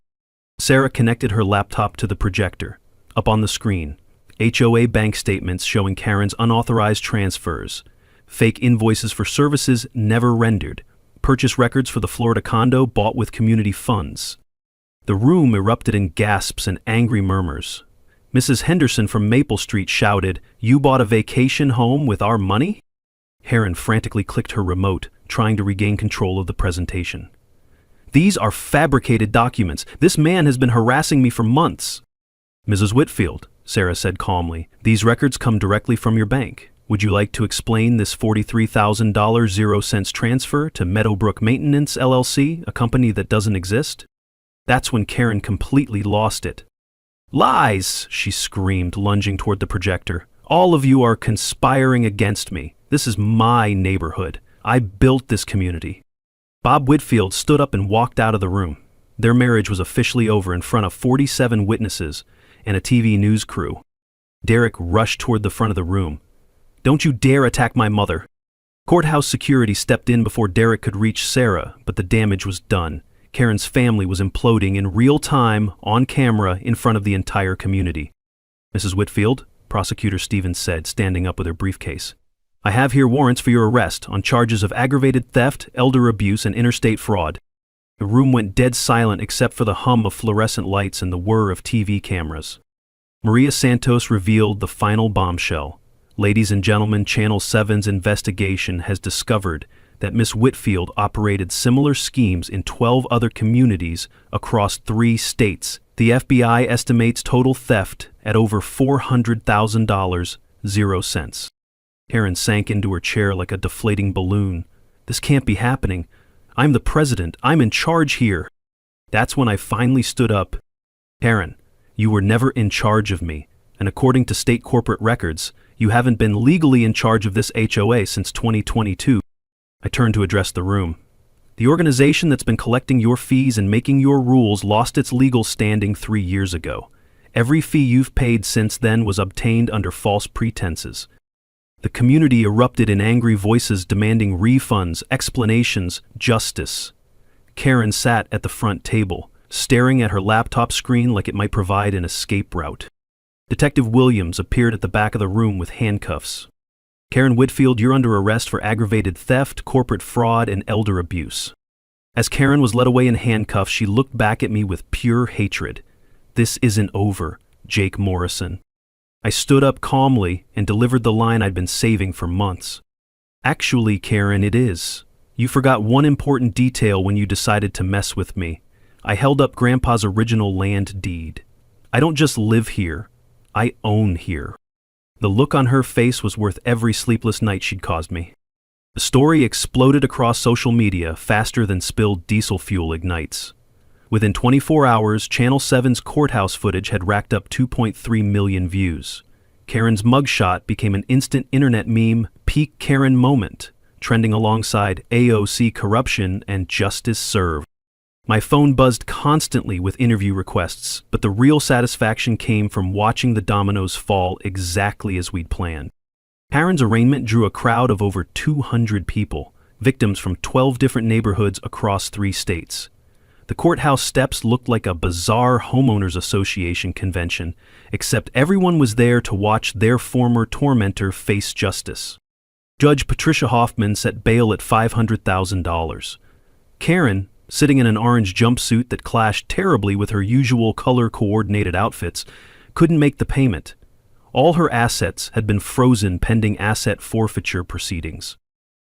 [SPEAKER 1] Sarah connected her laptop to the projector. Up on the screen, HOA bank statements showing Karen's unauthorized transfers, fake invoices for services never rendered, purchase records for the Florida condo bought with community funds. The room erupted in gasps and angry murmurs. Mrs. Henderson from Maple Street shouted, "You bought a vacation home with our money?" Heron frantically clicked her remote, trying to regain control of the presentation. "These are fabricated documents. This man has been harassing me for months." "Mrs. Whitfield," Sarah said calmly, "these records come directly from your bank. Would you like to explain this $43,000 0 cents transfer to Meadowbrook Maintenance, LLC, a company that doesn't exist?" That's when Karen completely lost it. "Lies!" she screamed, lunging toward the projector. "All of you are conspiring against me. This is my neighborhood. I built this community." Bob Whitfield stood up and walked out of the room. Their marriage was officially over in front of 47 witnesses and a TV news crew. Derek rushed toward the front of the room. "Don't you dare attack my mother." Courthouse security stepped in before Derek could reach Sarah, but the damage was done. Karen's family was imploding in real time, on camera, in front of the entire community. "Mrs. Whitfield," Prosecutor Stevens said, standing up with her briefcase, "I have here warrants for your arrest on charges of aggravated theft, elder abuse, and interstate fraud." The room went dead silent except for the hum of fluorescent lights and the whir of TV cameras. Maria Santos revealed the final bombshell. "Ladies and gentlemen, Channel 7's investigation has discovered that Miss Whitfield operated similar schemes in 12 other communities across 3 states. The FBI estimates total theft at over $400,000, 0 cents. Karen sank into her chair like a deflating balloon. "This can't be happening. I'm the president. I'm in charge here." That's when I finally stood up. "Karen, you were never in charge of me, and according to state corporate records, you haven't been legally in charge of this HOA since 2022. I turned to address the room. "The organization that's been collecting your fees and making your rules lost its legal standing 3 years ago. Every fee you've paid since then was obtained under false pretenses." The community erupted in angry voices demanding refunds, explanations, justice. Karen sat at the front table, staring at her laptop screen like it might provide an escape route. Detective Williams appeared at the back of the room with handcuffs. "Karen Whitfield, you're under arrest for aggravated theft, corporate fraud, and elder abuse." As Karen was led away in handcuffs, she looked back at me with pure hatred. "This isn't over, Jake Morrison." I stood up calmly and delivered the line I'd been saving for months. "Actually, Karen, it is. You forgot one important detail when you decided to mess with me. I held up Grandpa's original land deed. I don't just live here, I own here." The look on her face was worth every sleepless night she'd caused me. The story exploded across social media faster than spilled diesel fuel ignites. Within 24 hours, Channel 7's courthouse footage had racked up 2.3 million views. Karen's mugshot became an instant internet meme, peak Karen moment, trending alongside AOC corruption and justice served. My phone buzzed constantly with interview requests, but the real satisfaction came from watching the dominoes fall exactly as we'd planned. Karen's arraignment drew a crowd of over 200 people, victims from 12 different neighborhoods across 3 states. The courthouse steps looked like a bizarre homeowners association convention, except everyone was there to watch their former tormentor face justice. Judge Patricia Hoffman set bail at $500,000. Karen, sitting in an orange jumpsuit that clashed terribly with her usual color-coordinated outfits, couldn't make the payment. All her assets had been frozen pending asset forfeiture proceedings.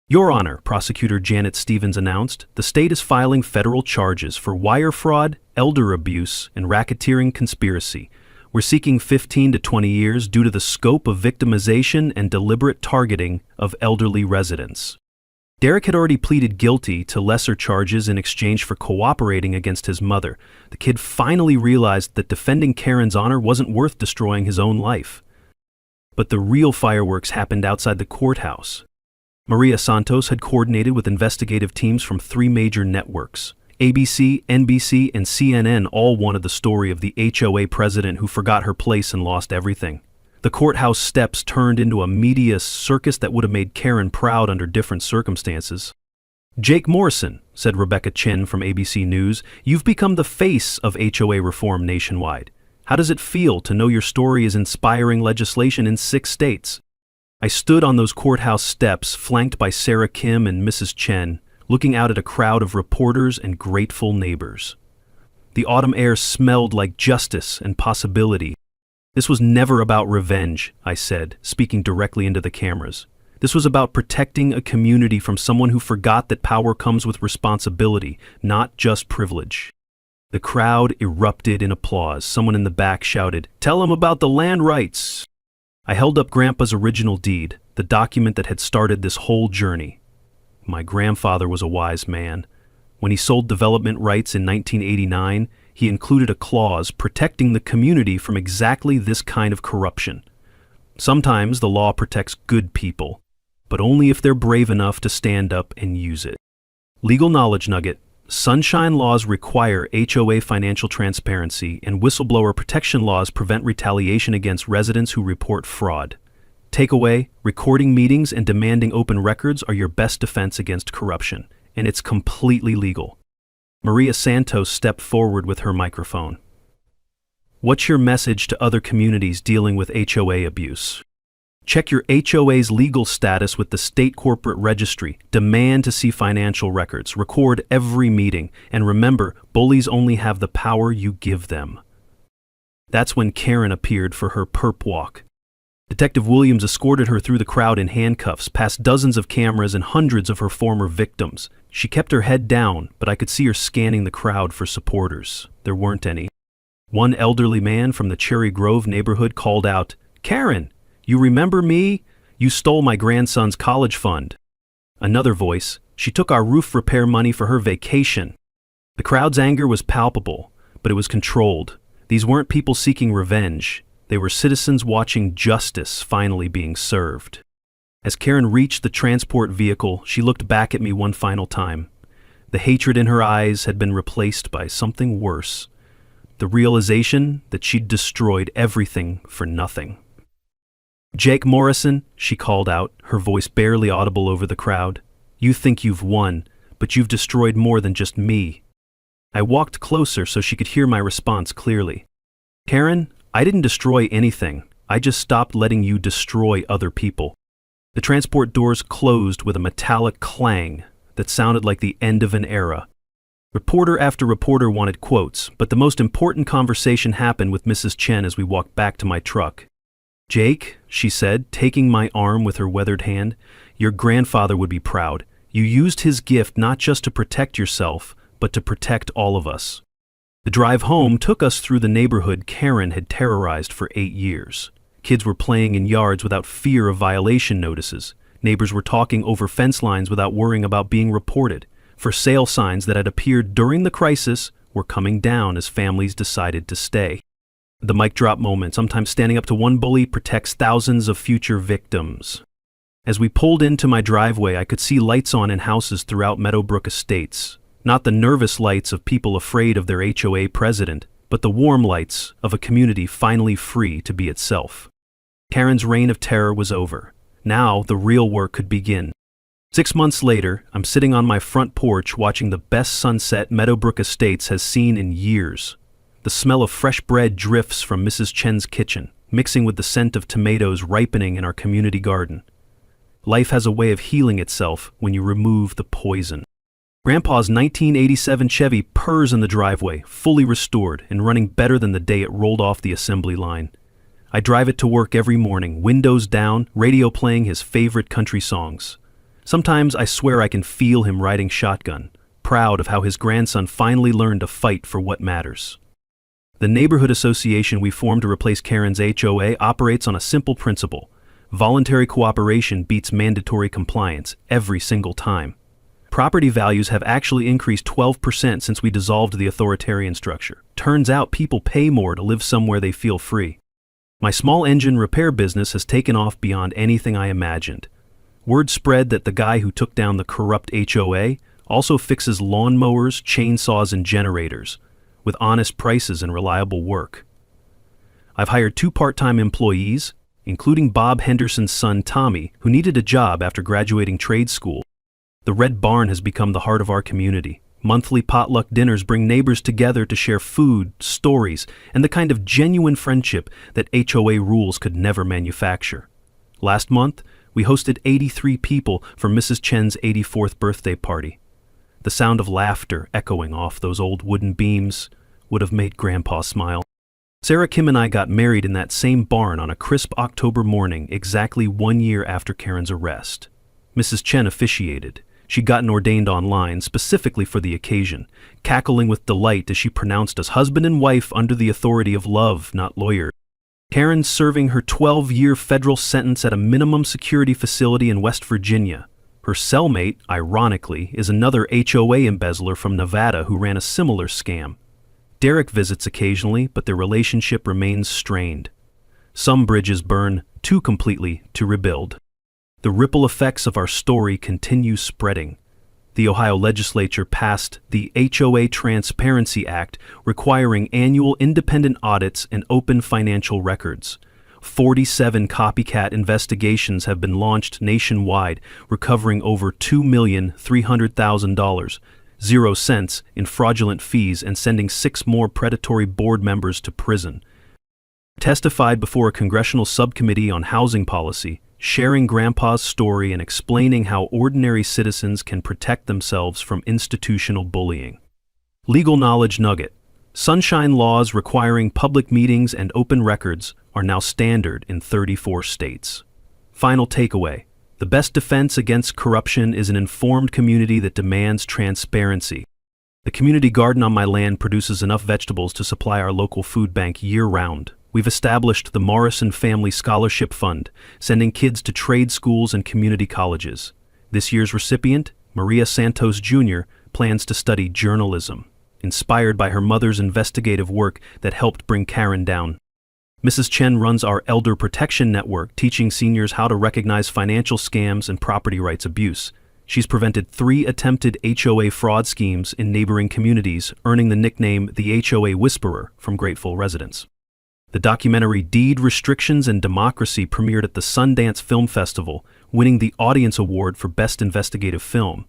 [SPEAKER 1] "Your Honor," Prosecutor Janet Stevens announced, "the state is filing federal charges for wire fraud, elder abuse, and racketeering conspiracy. We're seeking 15 to 20 years due to the scope of victimization and deliberate targeting of elderly residents." Derek had already pleaded guilty to lesser charges in exchange for cooperating against his mother. The kid finally realized that defending Karen's honor wasn't worth destroying his own life. But the real fireworks happened outside the courthouse. Maria Santos had coordinated with investigative teams from 3 major networks. ABC, NBC, and CNN all wanted the story of the HOA president who forgot her place and lost everything. The courthouse steps turned into a media circus that would have made Karen proud under different circumstances. "Jake Morrison," said Rebecca Chin from ABC News, "you've become the face of HOA reform nationwide. How does it feel to know your story is inspiring legislation in 6 states? I stood on those courthouse steps, flanked by Sarah Kim and Mrs. Chen, looking out at a crowd of reporters and grateful neighbors. The autumn air smelled like justice and possibility. This was never about revenge, I said, speaking directly into the cameras. This was about protecting a community from someone who forgot that power comes with responsibility, not just privilege. The crowd erupted in applause. Someone in the back shouted, "Tell him about the land rights!" I held up Grandpa's original deed, the document that had started this whole journey. My grandfather was a wise man. When he sold development rights in 1989, he included a clause protecting the community from exactly this kind of corruption. Sometimes the law protects good people, but only if they're brave enough to stand up and use it. Legal knowledge nugget: sunshine laws require HOA financial transparency, and whistleblower protection laws prevent retaliation against residents who report fraud. Takeaway: recording meetings and demanding open records are your best defense against corruption, and it's completely legal. Maria Santos stepped forward with her microphone. What's your message to other communities dealing with HOA abuse? Check your HOA's legal status with the state corporate registry. Demand to see financial records. Record every meeting. And remember, bullies only have the power you give them. That's when Karen appeared for her perp walk. Detective Williams escorted her through the crowd in handcuffs, past dozens of cameras and hundreds of her former victims. She kept her head down, but I could see her scanning the crowd for supporters. There weren't any. One elderly man from the Cherry Grove neighborhood called out, "Karen, you remember me? You stole my grandson's college fund." Another voice, "She took our roof repair money for her vacation." The crowd's anger was palpable, but it was controlled. These weren't people seeking revenge. They were citizens watching justice finally being served. As Karen reached the transport vehicle, she looked back at me one final time. The hatred in her eyes had been replaced by something worse. The realization that she'd destroyed everything for nothing. "Jake Morrison," she called out, her voice barely audible over the crowd. "You think you've won, but you've destroyed more than just me." I walked closer so she could hear my response clearly. "Karen, I didn't destroy anything. I just stopped letting you destroy other people." The transport doors closed with a metallic clang that sounded like the end of an era. Reporter after reporter wanted quotes, but the most important conversation happened with Mrs. Chen as we walked back to my truck. "Jake," she said, taking my arm with her weathered hand, "your grandfather would be proud. You used his gift not just to protect yourself, but to protect all of us." The drive home took us through the neighborhood Karen had terrorized for 8 years. Kids were playing in yards without fear of violation notices. Neighbors were talking over fence lines without worrying about being reported. For sale signs that had appeared during the crisis were coming down as families decided to stay. The mic drop moment, sometimes standing up to one bully, protects thousands of future victims. As we pulled into my driveway, I could see lights on in houses throughout Meadowbrook Estates. Not the nervous lights of people afraid of their HOA president, but the warm lights of a community finally free to be itself. Karen's reign of terror was over. Now the real work could begin. 6 months later, I'm sitting on my front porch watching the best sunset Meadowbrook Estates has seen in years. The smell of fresh bread drifts from Mrs. Chen's kitchen, mixing with the scent of tomatoes ripening in our community garden. Life has a way of healing itself when you remove the poison. Grandpa's 1987 Chevy purrs in the driveway, fully restored and running better than the day it rolled off the assembly line. I drive it to work every morning, windows down, radio playing his favorite country songs. Sometimes I swear I can feel him riding shotgun, proud of how his grandson finally learned to fight for what matters. The neighborhood association we formed to replace Karen's HOA operates on a simple principle. Voluntary cooperation beats mandatory compliance every single time. Property values have actually increased 12% since we dissolved the authoritarian structure. Turns out people pay more to live somewhere they feel free. My small engine repair business has taken off beyond anything I imagined. Word spread that the guy who took down the corrupt HOA also fixes lawnmowers, chainsaws, and generators, with honest prices and reliable work. I've hired 2 part-time employees, including Bob Henderson's son Tommy, who needed a job after graduating trade school. The Red Barn has become the heart of our community. Monthly potluck dinners bring neighbors together to share food, stories, and the kind of genuine friendship that HOA rules could never manufacture. Last month, we hosted 83 people for Mrs. Chen's 84th birthday party. The sound of laughter echoing off those old wooden beams would have made Grandpa smile. Sarah Kim and I got married in that same barn on a crisp October morning exactly 1 year after Karen's arrest. Mrs. Chen officiated. She'd gotten ordained online specifically for the occasion, cackling with delight as she pronounced us husband and wife under the authority of love, not lawyer. Karen's serving her 12-year federal sentence at a minimum security facility in West Virginia. Her cellmate, ironically, is another HOA embezzler from Nevada who ran a similar scam. Derek visits occasionally, but their relationship remains strained. Some bridges burn too completely to rebuild. The ripple effects of our story continue spreading. The Ohio legislature passed the HOA Transparency Act, requiring annual independent audits and open financial records. 47 copycat investigations have been launched nationwide, recovering over $2,300,000, 0 cents in fraudulent fees, and sending 6 more predatory board members to prison. Testified before a congressional subcommittee on housing policy, sharing Grandpa's story and explaining how ordinary citizens can protect themselves from institutional bullying. Legal knowledge nugget. Sunshine laws requiring public meetings and open records are now standard in 34 states. Final takeaway. The best defense against corruption is an informed community that demands transparency. The community garden on my land produces enough vegetables to supply our local food bank year-round. We've established the Morrison Family Scholarship Fund, sending kids to trade schools and community colleges. This year's recipient, Maria Santos Jr., plans to study journalism, inspired by her mother's investigative work that helped bring Karen down. Mrs. Chen runs our Elder Protection Network, teaching seniors how to recognize financial scams and property rights abuse. She's prevented 3 attempted HOA fraud schemes in neighboring communities, earning the nickname the HOA Whisperer from grateful residents. The documentary Deed Restrictions and Democracy premiered at the Sundance Film Festival, winning the Audience Award for Best Investigative Film.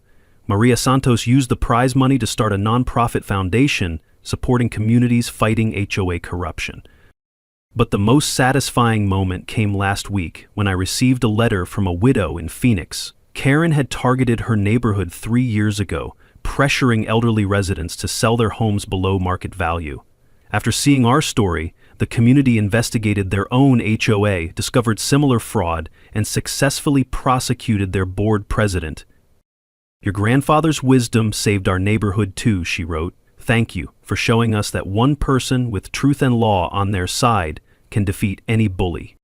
[SPEAKER 1] Maria Santos used the prize money to start a nonprofit foundation supporting communities fighting HOA corruption. But the most satisfying moment came last week when I received a letter from a widow in Phoenix. Karen had targeted her neighborhood 3 years ago, pressuring elderly residents to sell their homes below market value. After seeing our story, the community investigated their own HOA, discovered similar fraud, and successfully prosecuted their board president. "Your grandfather's wisdom saved our neighborhood too," she wrote. "Thank you for showing us that one person with truth and law on their side can defeat any bully."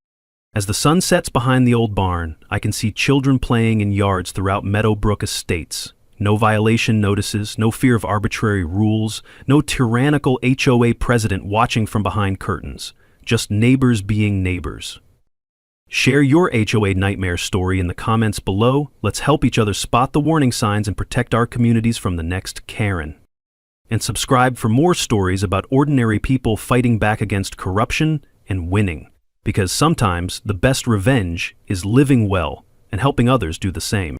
[SPEAKER 1] As the sun sets behind the old barn, I can see children playing in yards throughout Meadowbrook Estates. No violation notices, no fear of arbitrary rules, no tyrannical HOA president watching from behind curtains. Just neighbors being neighbors. Share your HOA nightmare story in the comments below. Let's help each other spot the warning signs and protect our communities from the next Karen. And subscribe for more stories about ordinary people fighting back against corruption and winning. Because sometimes the best revenge is living well and helping others do the same.